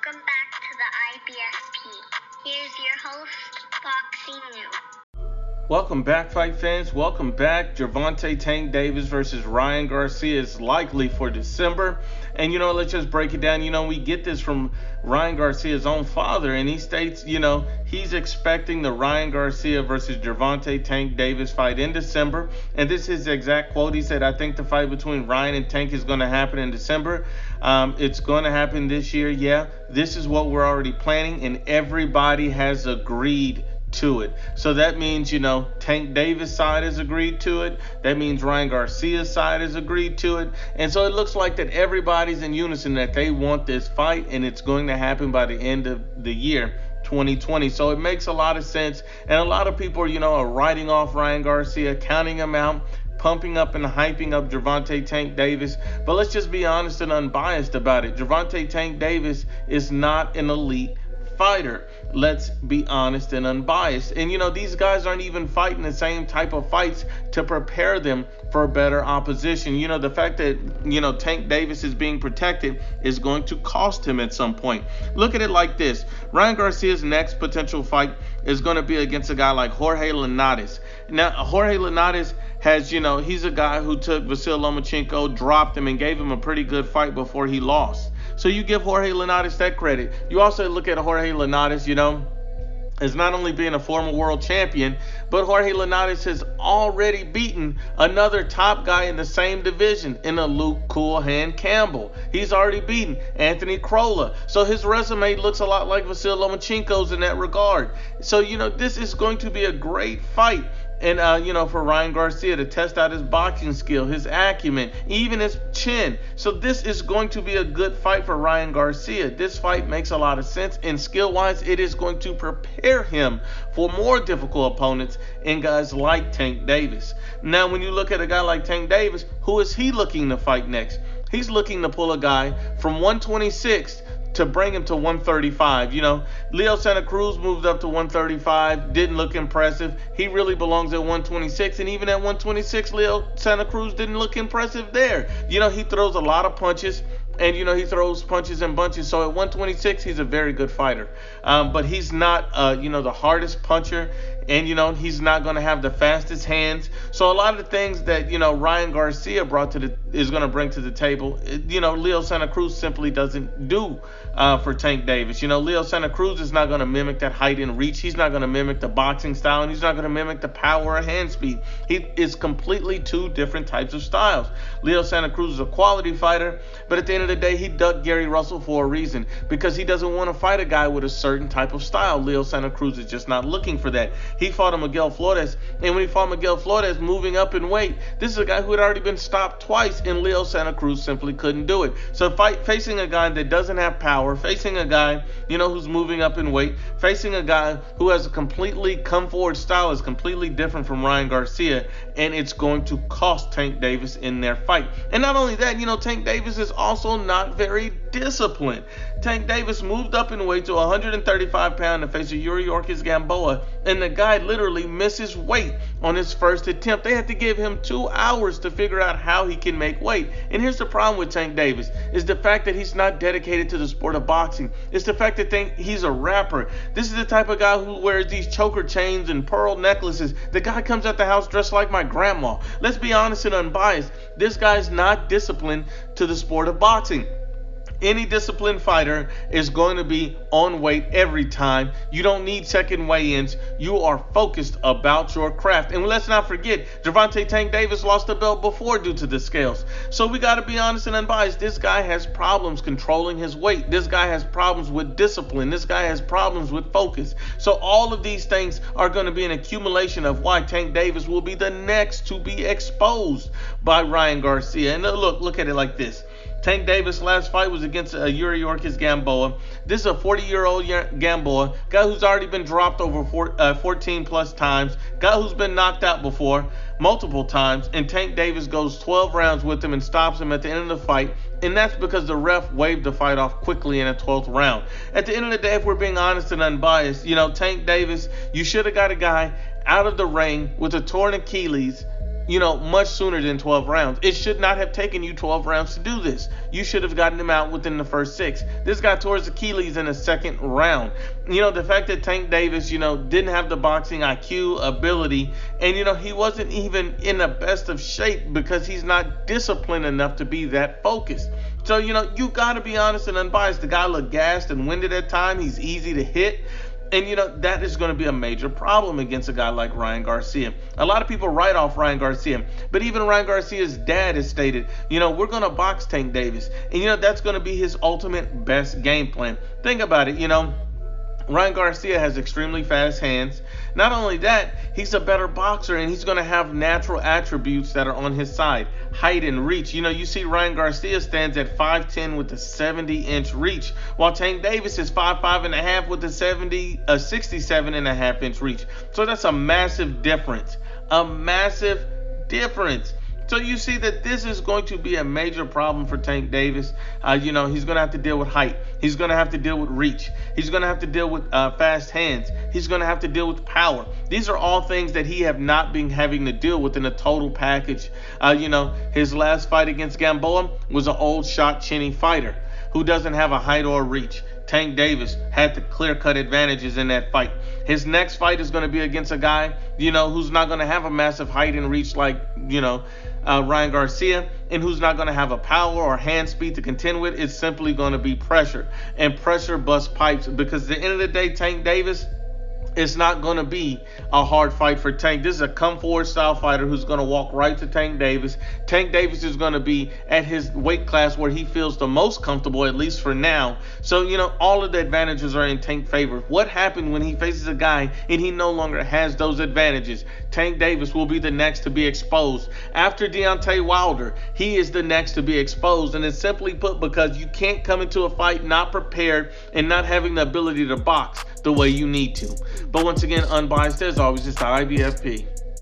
Welcome back to the IBFP. Here's your host, Boxing New. Welcome back, fight fans. Welcome back. Gervonta Tank Davis versus Ryan Garcia is likely for December. And, let's just break it down. We get this from Ryan Garcia's own father, and he states, he's expecting the Ryan Garcia versus Gervonta Tank Davis fight in December. And this is his exact quote. He said, I think the fight between Ryan and Tank is going to happen in December. It's going to happen this year. Yeah, this is what we're already planning, and everybody has agreed to it. So that means, Tank Davis' side has agreed to it. That means Ryan Garcia's side has agreed to it. And so it looks like that everybody's in unison that they want this fight, and it's going to happen by the end of the year 2020. So it makes a lot of sense. And a lot of people, are writing off Ryan Garcia, counting him out, pumping up and hyping up Gervonta Tank Davis. But let's just be honest and unbiased about it. Gervonta Tank Davis is not an elite fighter. Let's be honest and unbiased. And these guys aren't even fighting the same type of fights to prepare them for better opposition. The fact that Tank Davis is being protected is going to cost him at some point. Look at it like this. Ryan Garcia's next potential fight is going to be against a guy like Jorge Linares. Now, Jorge Linares has, he's a guy who took Vasil Lomachenko, dropped him, and gave him a pretty good fight before he lost. So you give Jorge Linares that credit. You also look at Jorge Linares, as not only being a former world champion, but Jorge Linares has already beaten another top guy in the same division in a Luke Cool Hand Campbell. He's already beaten Anthony Crolla. So his resume looks a lot like Vasil Lomachenko's in that regard. So, this is going to be a great fight. And, for Ryan Garcia to test out his boxing skill, his acumen, even his chin. So this is going to be a good fight for Ryan Garcia. This fight makes a lot of sense. And skill-wise, it is going to prepare him for more difficult opponents and guys like Tank Davis. Now, when you look at a guy like Tank Davis, who is he looking to fight next? He's looking to pull a guy from 126 to bring him to 135. Leo Santa Cruz moved up to 135, didn't look impressive. He really belongs at 126, and even at 126, Leo Santa Cruz didn't look impressive there. He throws a lot of punches, and he throws punches and bunches. So at 126, he's a very good fighter. But he's not, the hardest puncher, and he's not going to have the fastest hands. So a lot of the things that Ryan Garcia is going to bring to the table, Leo Santa Cruz simply doesn't do for Tank Davis. Leo Santa Cruz is not going to mimic that height and reach. He's not going to mimic the boxing style, and he's not going to mimic the power or hand speed. He is completely two different types of styles. Leo Santa Cruz is a quality fighter, but at the end of the day, he ducked Gary Russell for a reason, because he doesn't want to fight a guy with a certain type of style. Leo Santa Cruz is just not looking for that. He fought a Miguel Flores, and when he fought Miguel Flores moving up in weight, this is a guy who had already been stopped twice, and Leo Santa Cruz simply couldn't do it. So facing a guy that doesn't have power, facing a guy, who's moving up in weight, facing a guy who has a completely come forward style is completely different from Ryan Garcia, and it's going to cost Tank Davis in their fight. And not only that, Tank Davis is also not very disciplined. Tank Davis moved up in weight to 135 pounds to face a Yuri Ortiz Gamboa, and the guy literally misses weight on his first attempt. They had to give him 2 hours to figure out how he can make weight. And here's the problem with Tank Davis, is the fact that he's not dedicated to the sport of boxing. It's the fact that he's a rapper. This is the type of guy who wears these choker chains and pearl necklaces. The guy comes out the house dressed like my grandma. Let's be honest and unbiased. This guy's not disciplined to the sport of boxing. Any disciplined fighter is going to be on weight every time. You don't need second weigh-ins. You are focused about your craft. And let's not forget, Gervonta Tank Davis lost the belt before due to the scales. So we got to be honest and unbiased. This guy has problems controlling his weight. This guy has problems with discipline. This guy has problems with focus. So all of these things are going to be an accumulation of why Tank Davis will be the next to be exposed by Ryan Garcia. And look at it like this. Tank Davis' last fight was against Yuri Ortiz Gamboa. This is a 40-year-old Gamboa, guy who's already been dropped over 14 plus times, guy who's been knocked out before multiple times, and Tank Davis goes 12 rounds with him and stops him at the end of the fight. And that's because the ref waved the fight off quickly in a 12th round. At the end of the day, if we're being honest and unbiased, Tank Davis, you should have got a guy out of the ring with a torn Achilles much sooner than 12 rounds. It should not have taken you 12 rounds to do this. You should have gotten him out within the first 6. This guy tore his Achilles in the second round. The fact that Tank Davis, didn't have the boxing IQ, ability, and, he wasn't even in the best of shape because he's not disciplined enough to be that focused. So, you got to be honest and unbiased. The guy looked gassed and winded at time. He's easy to hit. And, that is going to be a major problem against a guy like Ryan Garcia. A lot of people write off Ryan Garcia. But even Ryan Garcia's dad has stated, we're going to box Tank Davis. And, that's going to be his ultimate best game plan. Think about it, Ryan Garcia has extremely fast hands. Not only that, he's a better boxer, and he's going to have natural attributes that are on his side. Height and reach. You see Ryan Garcia stands at 5'10 with a 70-inch reach, while Tank Davis is 5'5.5 with a 67.5-inch reach. So that's a massive difference. A massive difference. So you see that this is going to be a major problem for Tank Davis. He's going to have to deal with height. He's going to have to deal with reach. He's going to have to deal with fast hands. He's going to have to deal with power. These are all things that he have not been having to deal with in a total package. His last fight against Gamboa was an old shot chinny fighter who doesn't have a height or a reach. Tank Davis had the clear-cut advantages in that fight. His next fight is going to be against a guy, who's not going to have a massive height and reach like, Ryan Garcia, and who's not going to have a power or hand speed to contend with. It's simply going to be pressure. And pressure busts pipes, because at the end of the day, Tank Davis, it's not going to be a hard fight for Tank. This is a come-forward style fighter who's going to walk right to Tank Davis. Tank Davis is going to be at his weight class where he feels the most comfortable, at least for now. So, all of the advantages are in Tank's favor. What happened when he faces a guy and he no longer has those advantages? Tank Davis will be the next to be exposed. After Deontay Wilder, he is the next to be exposed. And it's simply put because you can't come into a fight not prepared and not having the ability to box the way you need to. But once again, unbiased as always, it's the IBFP.